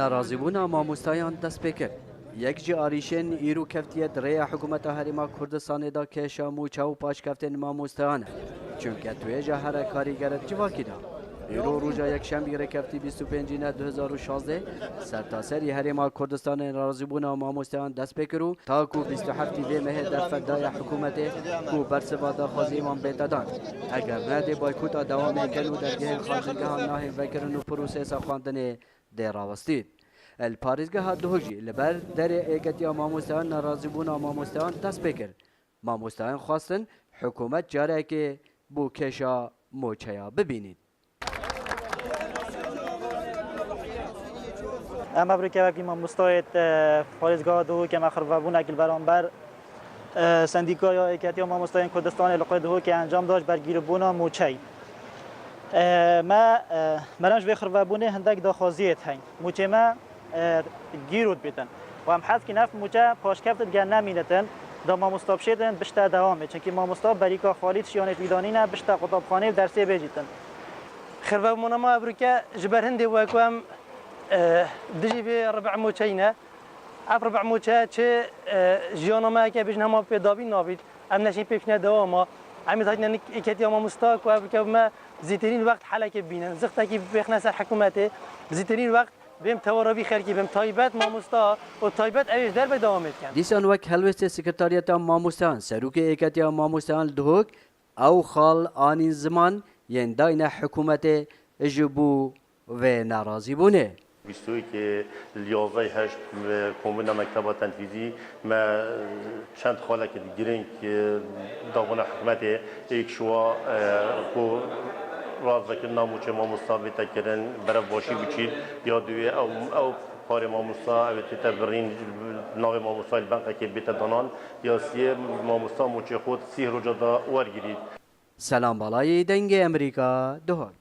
ناراضی بوونا مامۆستایان دەست پێ کرد. یەک جی ئاریشێن ئیر و کەفتیە درەیە حکوومەتە هەرێما کوردستانێدا کێشە موچە و پاشکەفتێن مامۆستایانە چونکە توێژە هەرە کاریگەرە جیواکیدا. ئیرۆ ڕوژە یەکشەمبی ڕێکەفتی 25 2016 سەرتاسەری هەرێما کوردستانی ناڕازیبوونا مامۆستایان دەست پێ کرد و تاکو 27 vê mehê derfetdaya hikûmetê ku bersiva daxwazîman bêtedan eger nedê boykota dewamê kel û dergehên xwendingehan nahên vekirin û prosêsa xwendinê dê rawestîn. El parêzgeha duhok jî li ber derê êgetiya mamosteyan narazîbûna mamosteyan dest pê kir. Mamosteyan xwastin hikûmet carekê bû kêşa moçeya bibînin. اما بریکه وقتی ما مستعد پارێزگاه دو که ما خرابون کل برانبر سندیکا یا ایکتی ما مستعد کردستان لقای دو که انجام داشت برگیر بونا موچی ما مرنج به خرابونه هندک داخوازیت هنگ موچی ما گیرود بیتن و هم حد که نف موچه پاشکفت دیگر نمینتن دا ما مستاب شدن بشتا دوامه چون که ما مستاب بریکا خالد شیانت ویدانی نه بشتا قطابخانه درسی بجیتن خرابونه ما بریکه جبر هندی وکم دجی به ربع موچینه اب ربع موچه چه جیانما که بجنه ما پیدابی نابید ام نشین پیکنه دواما امی تاید نه اکتی ما مستاق و که ما زیترین وقت حلقه بینن زخته کی بخنه سر حکومته زیترین وقت بیم تواربی خرکی بیم تایبت ما مستا و تایبت اویش در به دوامت کن دیسان وک هلوست سکرتاریتا مامۆستایان سەرۆکی ئێکەتیا مامۆستایان دهۆک ئەو خاڵ ئانین زمان یەن داینە حکوومەتێ ji بوو vê narazîbûnê. بیستوی که لیازای هشت کمبینا مکتبات تنفیزی ما چند خاله که گرین که داغون حکومت ایک شوا کو راز ذکر ناموچه ما مصابت کردن برای باشی بچید یا دوی او کار ما مصا اوتی تبرین ناو ما مصا البنک که بیت دانان یا سیه ما مصا موچه خود 30 روزه دا ورگیرید. سلام بالای دنگ امریکا دهۆک.